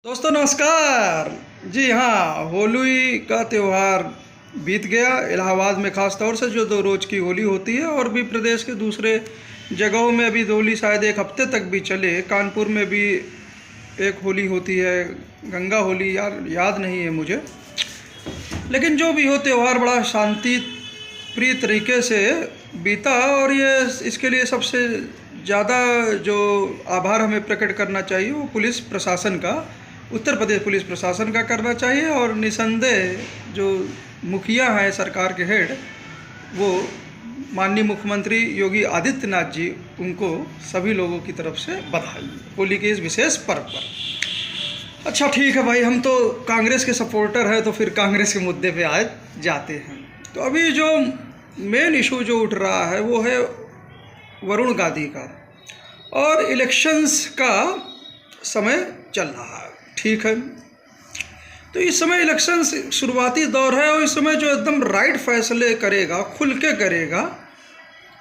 दोस्तों नमस्कार। जी हाँ, होली का त्यौहार बीत गया। इलाहाबाद में ख़ास तौर से जो 2 रोज़ की होली होती है और भी प्रदेश के दूसरे जगहों में अभी होली शायद 1 हफ्ते तक भी चले। कानपुर में भी एक होली होती है, गंगा होली, याद नहीं है मुझे। लेकिन जो भी हो, त्यौहार बड़ा शांति प्रिय तरीके से बीता और ये इसके लिए सबसे ज़्यादा जो आभार हमें प्रकट करना चाहिए वो पुलिस प्रशासन का, उत्तर प्रदेश पुलिस प्रशासन का करना चाहिए। और निसंदेह जो मुखिया हैं, सरकार के हेड, वो माननीय मुख्यमंत्री योगी आदित्यनाथ जी, उनको सभी लोगों की तरफ से बधाई होली के इस विशेष पर्व पर। अच्छा ठीक है भाई, हम तो कांग्रेस के सपोर्टर हैं तो फिर कांग्रेस के मुद्दे पे आए जाते हैं। तो अभी जो मेन इशू जो उठ रहा है वो है वरुण गांधी का, और इलेक्शंस का समय चल रहा है। ठीक है, तो इस समय इलेक्शंस शुरुआती दौर है और इस समय जो एकदम राइट फैसले करेगा, खुल के करेगा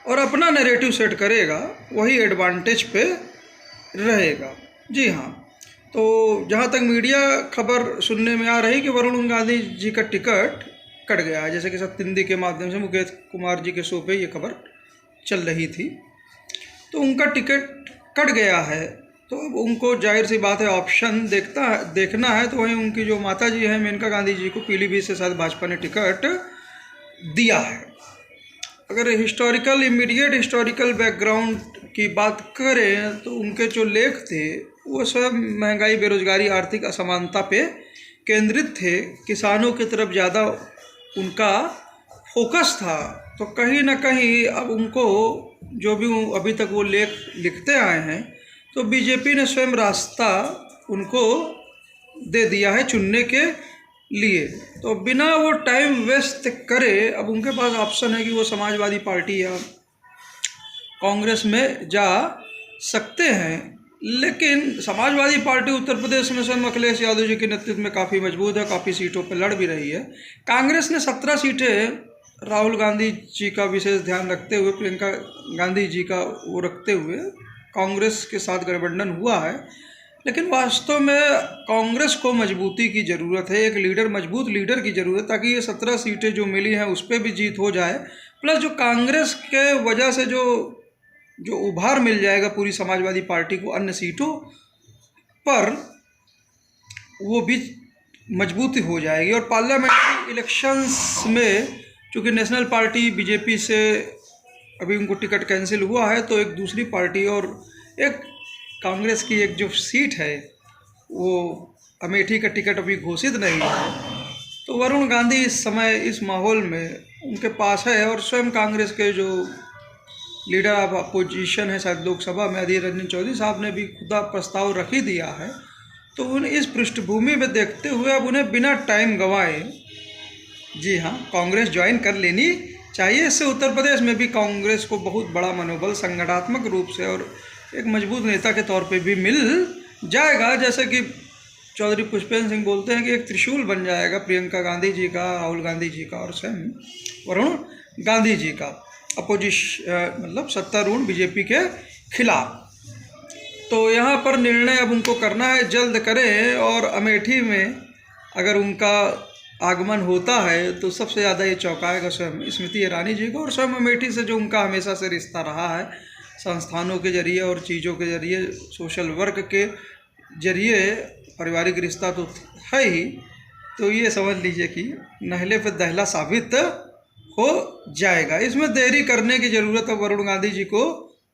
और अपना नैरेटिव सेट करेगा, वही एडवांटेज पे रहेगा। जी हाँ, तो जहाँ तक मीडिया खबर सुनने में आ रही कि वरुण गांधी जी का टिकट कट गया है, जैसे कि सत्येंद्र के माध्यम से मुकेश कुमार जी के शो पे ये खबर चल रही थी, तो उनका टिकट कट गया है। तो अब उनको जाहिर सी बात है ऑप्शन देखना है। तो वहीं उनकी जो माता जी हैं मेनका गांधी जी को पीलीभीत से शायद भाजपा ने टिकट दिया है। अगर इमीडिएट हिस्टोरिकल बैकग्राउंड की बात करें तो उनके जो लेख थे वो सब महंगाई, बेरोजगारी, आर्थिक असमानता पे केंद्रित थे। किसानों की तरफ ज़्यादा उनका फोकस था। तो कहीं ना कहीं अब उनको जो भी अभी तक वो लेख लिखते आए हैं, तो बीजेपी ने स्वयं रास्ता उनको दे दिया है चुनने के लिए। तो बिना वो टाइम वेस्ट करे अब उनके पास ऑप्शन है कि वो समाजवादी पार्टी या कांग्रेस में जा सकते हैं। लेकिन समाजवादी पार्टी उत्तर प्रदेश में स्वयं अखिलेश यादव जी के नेतृत्व में काफ़ी मजबूत है, काफ़ी सीटों पर लड़ भी रही है। कांग्रेस ने 17 सीटें राहुल गांधी जी का विशेष ध्यान रखते हुए, प्रियंका गांधी जी का वो रखते हुए कांग्रेस के साथ गठबंधन हुआ है। लेकिन वास्तव में कांग्रेस को मजबूती की ज़रूरत है, एक मजबूत लीडर की ज़रूरत है, ताकि ये 17 सीटें जो मिली हैं उस पर भी जीत हो जाए। प्लस जो कांग्रेस के वजह से जो उभार मिल जाएगा पूरी समाजवादी पार्टी को अन्य सीटों पर, वो भी मजबूती हो जाएगी। और पार्लियामेंट्री इलेक्शंस में चूँकि नेशनल पार्टी बीजेपी से अभी उनको टिकट कैंसिल हुआ है, तो एक दूसरी पार्टी और एक कांग्रेस की एक जो सीट है वो अमेठी का टिकट अभी घोषित नहीं है। तो वरुण गांधी इस समय इस माहौल में उनके पास है। और स्वयं कांग्रेस के जो लीडर ऑफ अपोजिशन है शायद लोकसभा में, अधीर रंजन चौधरी साहब ने भी खुदा प्रस्ताव रख ही दिया है। तो उन्हें इस पृष्ठभूमि में देखते हुए अब उन्हें बिना टाइम गंवाए, जी हाँ, कांग्रेस ज्वाइन कर लेनी चाहिए। इससे उत्तर प्रदेश में भी कांग्रेस को बहुत बड़ा मनोबल संगठनात्मक रूप से और एक मजबूत नेता के तौर पे भी मिल जाएगा। जैसे कि चौधरी पुष्पेंद्र सिंह बोलते हैं कि एक त्रिशूल बन जाएगा प्रियंका गांधी जी का, राहुल गांधी जी का और स्वयं वरुण गांधी जी का मतलब सत्तारूढ़ बीजेपी के खिलाफ। तो यहाँ पर निर्णय अब उनको करना है, जल्द करें। और अमेठी में अगर उनका आगमन होता है तो सबसे ज़्यादा ये चौंकाएगा स्वयं स्मृति ईरानी जी को। और स्वयं अमेठी से जो उनका हमेशा से रिश्ता रहा है, संस्थानों के जरिए और चीज़ों के जरिए, सोशल वर्क के जरिए पारिवारिक रिश्ता तो है ही। तो ये समझ लीजिए कि नहले पर दहला साबित हो जाएगा। इसमें देरी करने की ज़रूरत अब वरुण गांधी जी को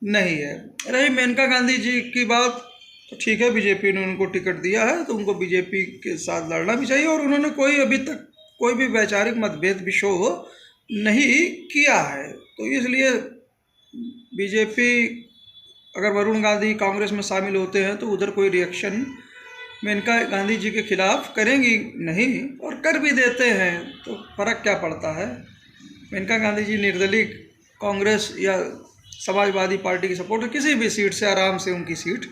नहीं है। रही मेनका गांधी जी की बात, तो ठीक है, बीजेपी ने उनको टिकट दिया है तो उनको बीजेपी के साथ लड़ना भी चाहिए। और उन्होंने अभी तक कोई भी वैचारिक मतभेद भी शो नहीं किया है। तो इसलिए बीजेपी अगर वरुण गांधी कांग्रेस में शामिल होते हैं तो उधर कोई रिएक्शन मेनका गांधी जी के खिलाफ करेंगी नहीं, और कर भी देते हैं तो फ़र्क क्या पड़ता है। मेनका गांधी जी निर्दलीय कांग्रेस या समाजवादी पार्टी की सपोर्ट किसी भी सीट से आराम से उनकी सीट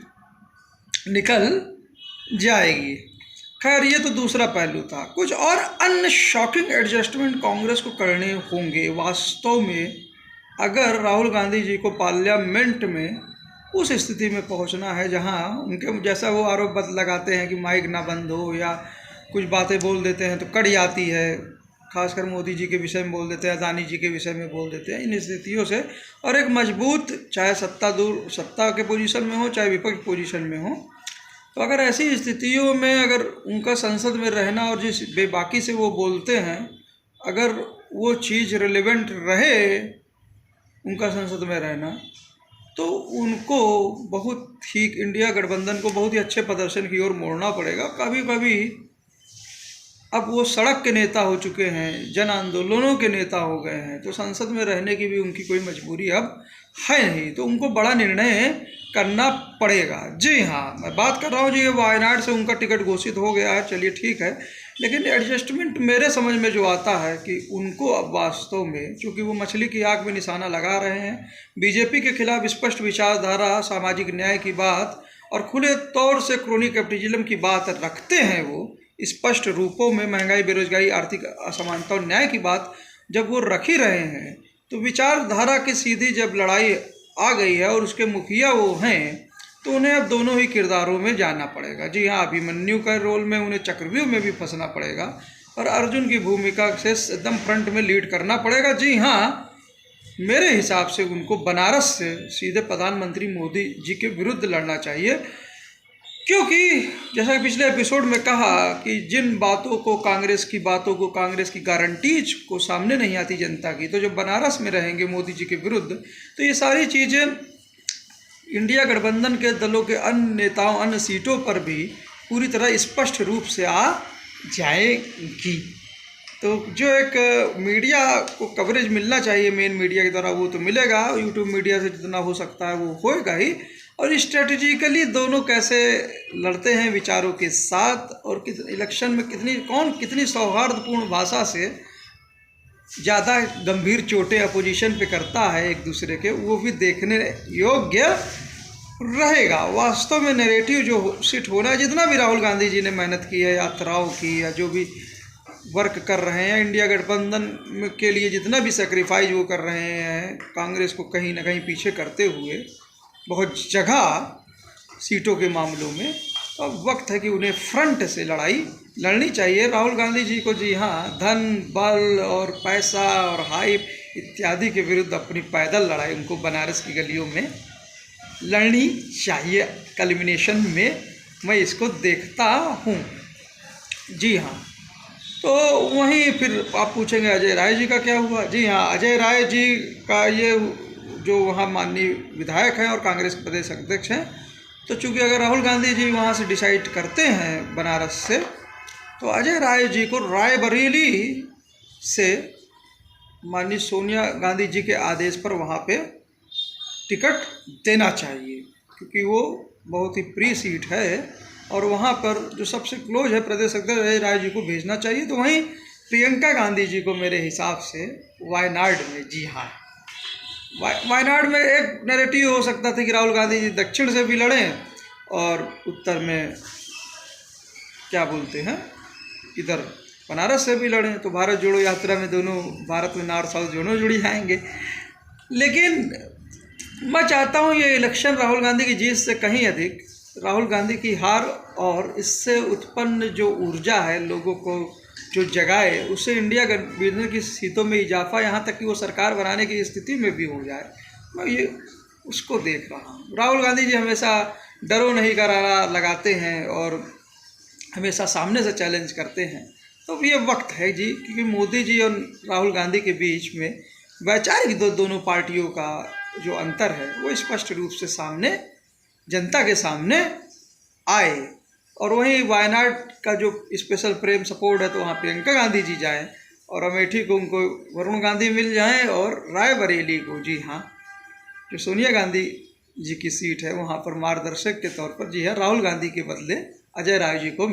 निकल जाएगी। खैर, ये तो दूसरा पहलू था। कुछ और अन्य शॉकिंग एडजस्टमेंट कांग्रेस को करने होंगे वास्तव में, अगर राहुल गांधी जी को पार्लियामेंट में उस स्थिति में पहुंचना है जहां उनके जैसा वो आरोप लगाते हैं कि माइक ना बंद हो या कुछ बातें बोल देते हैं तो कड़ी आती है, खासकर मोदी जी के विषय में बोल देते हैं, अदानी जी के विषय में बोल देते हैं। इन स्थितियों से और एक मजबूत, चाहे सत्ता के पोजीशन में हो चाहे विपक्ष पोजीशन में हो, तो अगर ऐसी स्थितियों में अगर उनका संसद में रहना और जिस बेबाकी से वो बोलते हैं, अगर वो चीज़ रिलेवेंट रहे उनका संसद में रहना, तो उनको बहुत ही इंडिया गठबंधन को बहुत ही अच्छे प्रदर्शन की ओर मोड़ना पड़ेगा। कभी कभी अब वो सड़क के नेता हो चुके हैं, जन आंदोलनों के नेता हो गए हैं, तो संसद में रहने की भी उनकी कोई मजबूरी अब है नहीं, तो उनको बड़ा निर्णय करना पड़ेगा। जी हाँ, मैं बात कर रहा हूँ जी, वायनाड से उनका टिकट घोषित हो गया है, चलिए ठीक है, लेकिन एडजस्टमेंट मेरे समझ में जो आता है कि उनको अब वास्तव में, चूँकि वो मछली की आँख में निशाना लगा रहे हैं, बीजेपी के खिलाफ स्पष्ट विचारधारा, सामाजिक न्याय की बात और खुले तौर से क्रोनी कैपिटलिज्म की बात रखते हैं, वो स्पष्ट रूपों में महंगाई, बेरोजगारी, आर्थिक असमानता और न्याय की बात जब वो रख ही रहे हैं, तो विचारधारा की सीधी जब लड़ाई आ गई है और उसके मुखिया वो हैं, तो उन्हें अब दोनों ही किरदारों में जाना पड़ेगा। जी हाँ, अभिमन्यु का रोल में उन्हें चक्रव्यूह में भी फंसना पड़ेगा और अर्जुन की भूमिका से एकदम फ्रंट में लीड करना पड़ेगा। जी हाँ, मेरे हिसाब से उनको बनारस से सीधे प्रधानमंत्री मोदी जी के विरुद्ध लड़ना चाहिए, क्योंकि जैसा कि पिछले एपिसोड में कहा कि जिन बातों को, कांग्रेस की गारंटीज को सामने नहीं आती जनता की, तो जब बनारस में रहेंगे मोदी जी के विरुद्ध, तो ये सारी चीज़ें इंडिया गठबंधन के दलों के अन्य नेताओं, अन्य सीटों पर भी पूरी तरह स्पष्ट रूप से आ जाएगी। तो जो एक मीडिया को कवरेज मिलना चाहिए मेन मीडिया के द्वारा, वो तो मिलेगा, यूट्यूब मीडिया से जितना हो सकता है वो होएगा ही। और स्ट्रेटेजिकली दोनों कैसे लड़ते हैं विचारों के साथ, और इलेक्शन में कितनी सौहार्दपूर्ण भाषा से ज़्यादा गंभीर चोटें अपोजिशन पे करता है एक दूसरे के, वो भी देखने योग्य रहेगा। वास्तव में नैरेटिव जो शिफ्ट हो रहा है, जितना भी राहुल गांधी जी ने मेहनत की है, यात्राओं की, या जो भी वर्क कर रहे हैं इंडिया गठबंधन के लिए, जितना भी सेक्रीफाइस वो कर रहे हैं कांग्रेस को कहीं ना कहीं पीछे करते हुए बहुत जगह सीटों के मामलों में, तो अब वक्त है कि उन्हें फ्रंट से लड़ाई लड़नी चाहिए राहुल गांधी जी को। जी हाँ, धन, बल और पैसा और हाइप इत्यादि के विरुद्ध अपनी पैदल लड़ाई उनको बनारस की गलियों में लड़नी चाहिए। कल्मिनेशन में मैं इसको देखता हूँ। जी हाँ, तो वहीं फिर आप पूछेंगे अजय राय जी का क्या हुआ। जी हाँ, अजय राय जी का ये जो वहाँ माननीय विधायक हैं और कांग्रेस के प्रदेश अध्यक्ष हैं, तो चूँकि अगर राहुल गांधी जी वहाँ से डिसाइड करते हैं बनारस से, तो अजय राय जी को रायबरेली से माननीय सोनिया गांधी जी के आदेश पर वहाँ पे टिकट देना चाहिए, क्योंकि वो बहुत ही प्री सीट है और वहाँ पर जो सबसे क्लोज है प्रदेश अध्यक्ष अजय राय जी को भेजना चाहिए। तो वहीं प्रियंका गांधी जी को मेरे हिसाब से वायनाड में, जी हाँ, वायनाड में एक नैरेटिव हो सकता था कि राहुल गांधी जी दक्षिण से भी लड़ें और उत्तर में क्या बोलते हैं इधर बनारस से भी लड़ें, तो भारत जोड़ो यात्रा में दोनों, भारत में नॉर्थ साउथ दोनों जुड़ जाएंगे। लेकिन मैं चाहता हूँ ये इलेक्शन राहुल गांधी की जीत से कहीं अधिक राहुल गांधी की हार और इससे उत्पन्न जो ऊर्जा है लोगों को जो जगाए, उससे इंडिया गठबंधन की सीटों में इजाफा, यहाँ तक कि वो सरकार बनाने की स्थिति में भी हो जाए। मैं ये उसको देख रहा हूँ। राहुल गांधी जी हमेशा डरो नहीं करारा लगाते हैं और हमेशा सामने से चैलेंज करते हैं। तो ये वक्त है जी, क्योंकि मोदी जी और राहुल गांधी के बीच में वैचारिक दोनों पार्टियों का जो अंतर है वो स्पष्ट रूप से सामने, जनता के सामने आए। और वहीं वायनाड का जो स्पेशल प्रेम सपोर्ट है, तो वहाँ प्रियंका गांधी जी जाएं और अमेठी को उनको वरुण गांधी मिल जाएं, और रायबरेली को, जी हाँ, जो सोनिया गांधी जी की सीट है, वहाँ पर मार्गदर्शक के तौर पर, जी हाँ, राहुल गांधी के बदले अजय राय जी को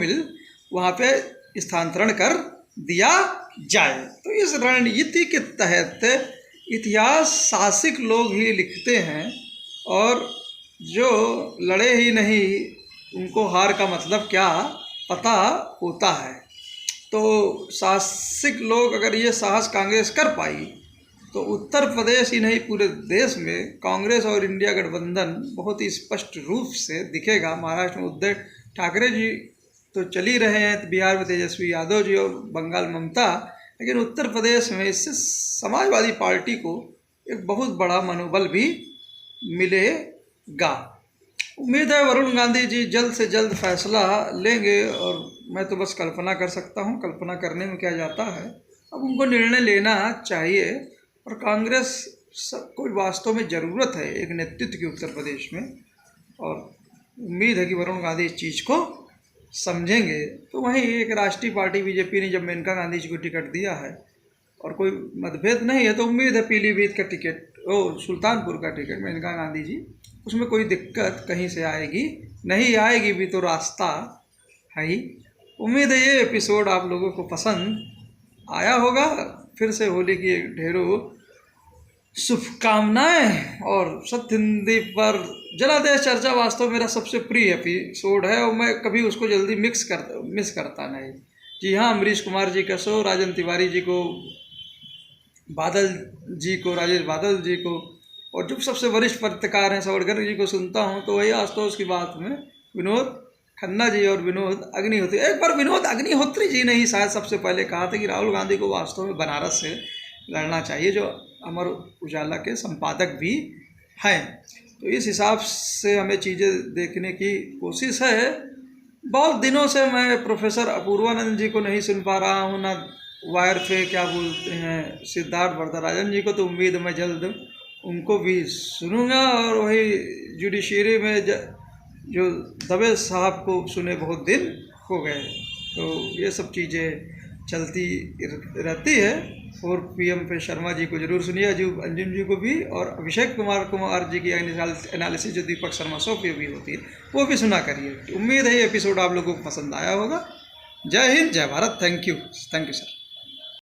वहाँ पे स्थानांतरण कर दिया जाए। तो इस रणनीति के तहत इतिहास शासक लोग ही लिखते हैं, और जो लड़े ही नहीं उनको हार का मतलब क्या पता होता है। तो शासक लोग अगर ये साहस कांग्रेस कर पाई तो उत्तर प्रदेश ही नहीं पूरे देश में कांग्रेस और इंडिया गठबंधन बहुत ही स्पष्ट रूप से दिखेगा। महाराष्ट्र में उद्धव ठाकरे जी तो चल ही रहे हैं, बिहार में तेजस्वी यादव जी और बंगाल ममता, लेकिन उत्तर प्रदेश में इससे समाजवादी पार्टी को एक बहुत बड़ा मनोबल भी मिलेगा। उम्मीद है वरुण गांधी जी जल्द से जल्द फैसला लेंगे, और मैं तो बस कल्पना कर सकता हूं, कल्पना करने में क्या जाता है। अब उनको निर्णय लेना चाहिए, और कांग्रेस को वास्तव में ज़रूरत है एक नेतृत्व की उत्तर प्रदेश में, और उम्मीद है कि वरुण गांधी इस चीज़ को समझेंगे। तो वहीं एक राष्ट्रीय पार्टी बीजेपी ने जब मेनका गांधी जी को टिकट दिया है और कोई मतभेद नहीं है, तो उम्मीद है पीलीभीत का टिकट, सुल्तानपुर का टिकट मेनका गांधी जी, उसमें कोई दिक्कत कहीं से आएगी नहीं, आएगी भी तो रास्ता है ही। उम्मीद है ये एपिसोड आप लोगों को पसंद आया होगा। फिर से होली की ढेरों शुभकामनाएं। और सत्य हिंदी पर जनादेश चर्चा वास्तव मेरा सबसे प्रिय एपिसोड है, और मैं कभी उसको जल्दी मिस करता नहीं। जी हाँ, अमरीश कुमार जी का शो, राजन तिवारी जी को, बादल जी को, राजेश बादल जी को, और जो सबसे वरिष्ठ पत्रकार हैं सावरकर जी को सुनता हूँ, तो वही आशुतोष की बात में विनोद खन्ना जी और विनोद अग्निहोत्री। एक बार विनोद अग्निहोत्री जी ने ही शायद सबसे पहले कहा था कि राहुल गांधी को वास्तव में बनारस से लड़ना चाहिए, जो अमर उजाला के संपादक भी हैं। तो इस हिसाब से हमें चीज़ें देखने की कोशिश है। बहुत दिनों से मैं प्रोफेसर अपूर्वानंद जी को नहीं सुन पा रहा हूँ, ना वायर पे क्या बोलते हैं सिद्धार्थ वरदराजन जी को, तो उम्मीद मैं जल्द उनको भी सुनूंगा। और वही जुडिशरी में जो दवे साहब को सुने बहुत दिन हो गए, तो ये सब चीज़ें चलती रहती है। 4 PM पे शर्मा जी को जरूर सुनिए, अंजुम जी को भी, और अभिषेक कुमार जी की एनालिसिस जो दीपक शर्मा शो पे भी होती है वो भी सुना करिए। उम्मीद है ये एपिसोड आप लोगों को पसंद आया होगा। जय हिंद, जय भारत, थैंक यू सर।